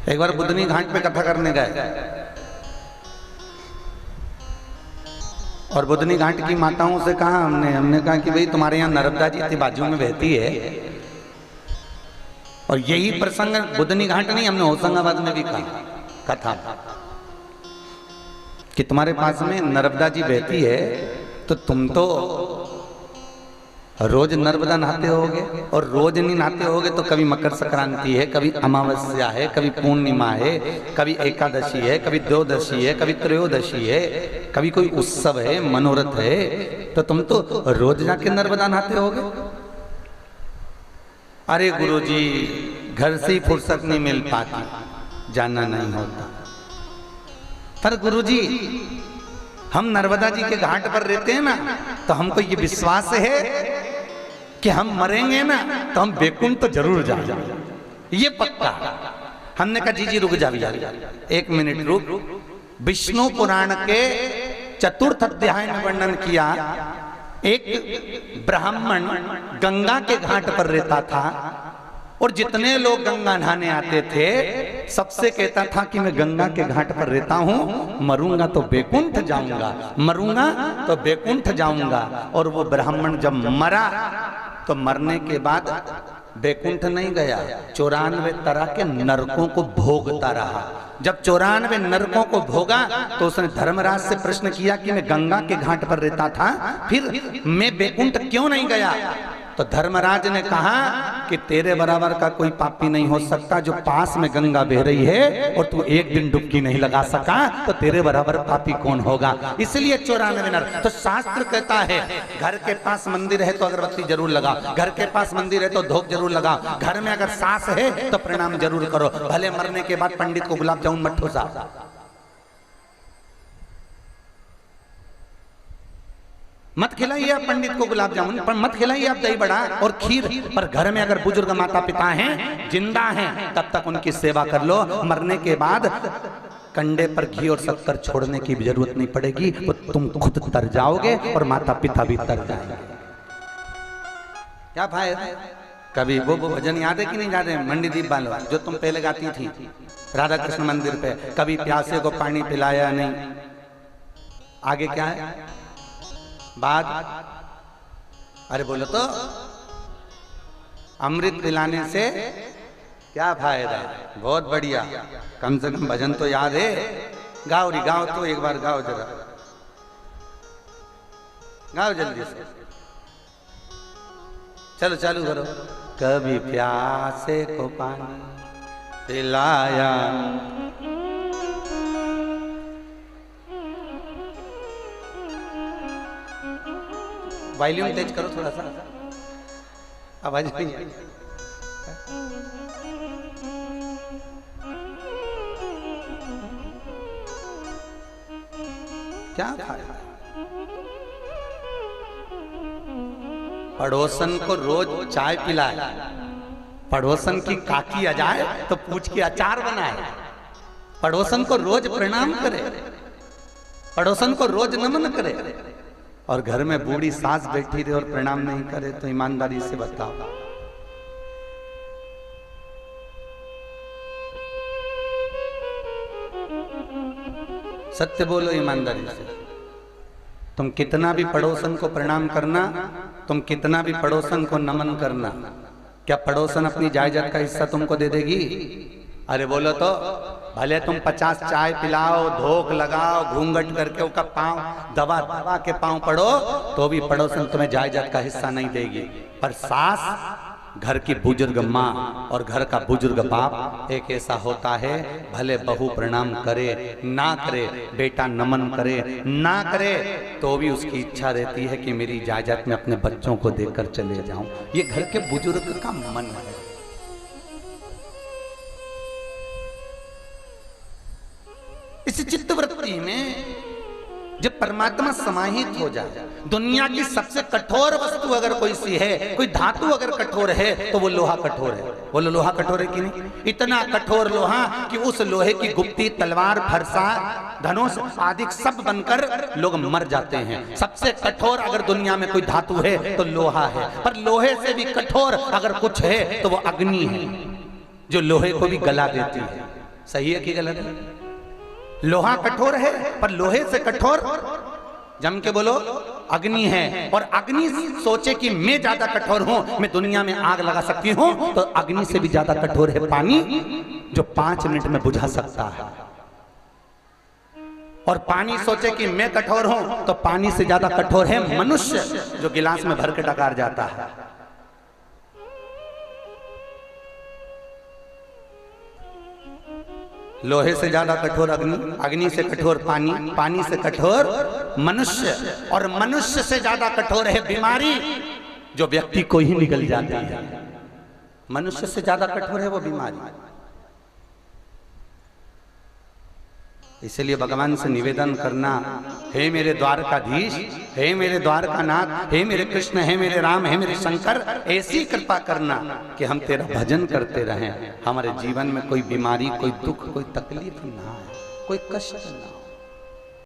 एक बार बुधनी घाट पे कथा करने गए और बुधनी घाट की माताओं से कहा हमने कहा कि भाई तुम्हारे यहाँ नर्मदा जी इतनी बाजू में बहती है, और यही प्रसंग बुधनी घाट नहीं, हमने होशंगाबाद में भी कहा कथा कि तुम्हारे पास में नर्मदा जी बहती है तो तुम तो रोज नर्मदा नहाते होगे, और रोज नहीं नहाते होगे तो कभी मकर संक्रांति है, कभी अमावस्या है, कभी पूर्णिमा है, कभी एकादशी है, कभी द्वादशी है, कभी त्रयोदशी है, कभी कोई उत्सव है, मनोरथ है, तो तुम तो रोज जाके नर्मदा नहाते होगे। अरे गुरुजी घर से ही फुर्सत नहीं मिल पाती, जाना नहीं होता। पर गुरुजी हम नर्मदा जी के घाट पर रहते हैं ना, तो हमको ये विश्वास है कि हम मरेंगे ना तो हम बैकुंठ तो जरूर जाएंगे, ये पक्का। हमने कहा जी रुक जा भैया, एक मिनट रुक। विष्णु पुराण के चतुर्थ अध्याय में वर्णन किया, एक ब्राह्मण गंगा के घाट पर रहता था और जितने लोग गंगा नहाने आते थे सबसे कहता था कि मैं गंगा के घाट पर रहता हूं, मरूंगा तो बैकुंठ जाऊंगा, मरूंगा तो बैकुंठ जाऊंगा। और वो ब्राह्मण जब मरा तो मरने के बाद बैकुंठ नहीं गया, 94 तरह के नरकों को भोगता रहा। जब 94 नरकों को भोगा तो उसने धर्मराज से प्रश्न किया कि मैं गंगा के घाट पर रहता था, फिर मैं बैकुंठ क्यों नहीं गया? तो धर्मराज ने कहा कि तेरे बराबर का कोई पापी नहीं हो सकता, जो पास में गंगा बह रही है और तू एक दिन डुबकी नहीं लगा सका, तो तेरे बराबर पापी कौन होगा? इसलिए 94 नर। तो शास्त्र कहता है घर के पास मंदिर है तो अगरबत्ती जरूर लगा, घर के पास मंदिर है तो धूप जरूर लगा, घर में अगर सास है तो प्रणाम जरूर करो, भले मरने के बाद पंडित को गुलाब जामुन मत ठोसा, मत खिलाइए आप पंडित को गुलाब जामुन, पर मत खिलाइए आप दही बड़ा और खीर। पर घर में अगर बुजुर्ग माता पिता हैं, जिंदा हैं, तब तक उनकी सेवा कर लो। मरने के बाद कंडे पर घी और शक्कर छोड़ने की भी जरूरत नहीं पड़ेगी, वो तुम खुद तर जाओगे और माता पिता भी तर जाएंगे। क्या फायदा? कभी वो भजन याद है कि नहीं याद है? मंडी दीप बालो जो तुम पहले गाती थी राधा कृष्ण मंदिर पे, कभी प्यासे को पानी पिलाया नहीं। आगे क्या है बाद? अरे बोलो तो, अमृत पिलाने से क्या फायदा? बहुत बढ़िया, कम से कम भजन तो याद है। गाओ री, गाओ तो एक बार गाओ, जरा गाओ जल्दी से, चलो चालू करो। कभी प्यासे को पानी पिलाया, वॉल्यूम तेज करो थोड़ा सा, आवाज नहीं आई। क्या फायदा? पड़ोसन को रोज चाय पिलाए, पड़ोसन की काकी आ जाए तो पूछ के अचार बनाए, पड़ोसन को रोज प्रणाम करे, पड़ोसन को रोज नमन करे, और घर में बूढ़ी सास बैठी रहे और प्रणाम नहीं करे, तो ईमानदारी से बताओ सत्य बोलो ईमानदारी से। तुम कितना भी पड़ोसन को प्रणाम करना, तुम कितना भी पड़ोसन को नमन करना, क्या पड़ोसन अपनी जायदाद का हिस्सा तुमको दे देगी? अरे बोलो तो, भले तुम 50 चाय पिलाओ, धोख लगाओ, घूंघट करके उसका पांव दबा दबा के पांव पड़ो, तो भी पड़ोसन तुम्हें जायदाद का हिस्सा नहीं देगी। पर सास, घर की बुजुर्ग माँ और घर का बुजुर्ग बाप एक ऐसा होता है, भले बहू प्रणाम करे ना करे, बेटा नमन करे ना करे, तो भी उसकी इच्छा रहती है कि मेरी जायदाद में अपने बच्चों को देकर चले जाऊं। ये घर के बुजुर्ग का मन है। इस चित्तवृत्ति में जब परमात्मा समाहित हो जाए, दुनिया की सबसे कठोर वस्तु अगर कोई सी है, कोई धातु अगर कठोर है, तो वो लोहा कठोर है। बोलो लोहा कठोर है कि नहीं? इतना कठोर लोहा कि उस लोहे की गुप्ती, तलवार, फरसा, धनुष आदि सब बनकर लोग मर जाते हैं। सबसे कठोर अगर दुनिया में कोई धातु है तो लोहा है। पर लोहे से भी कठोर अगर कुछ है तो वो अग्नि है, जो लोहे को भी गला देती है। सही है कि गलत है? लोहा कठोर है, पर लोहे से कठोर जम के बोलो अग्नि है। और अग्नि सोचे कि मैं ज्यादा कठोर हूं, मैं दुनिया में आग लगा सकती हूं, तो अग्नि से भी ज्यादा कठोर है पानी, जो 5 मिनट में बुझा सकता है। और पानी सोचे कि मैं कठोर हूं, तो पानी से ज्यादा कठोर है मनुष्य, जो गिलास में भर के डकार जाता है। लोहे से ज्यादा कठोर अग्नि, अग्नि से कठोर पानी, पानी से कठोर मनुष्य, और मनुष्य से ज्यादा कठोर है बीमारी, जो व्यक्ति को ही निगल जाती है। मनुष्य से ज्यादा कठोर है वो बीमारी। इसलिए भगवान से निवेदन करना, हे मेरे द्वारकाधीश, हे मेरे द्वारकानाथ, हे मेरे कृष्ण, हे मेरे राम, हे मेरे शंकर, ऐसी कृपा करना कि हम तेरा भजन करते रहें, हमारे जीवन में कोई बीमारी, कोई दुख, कोई तकलीफ ना आए, कोई कष्ट ना हो।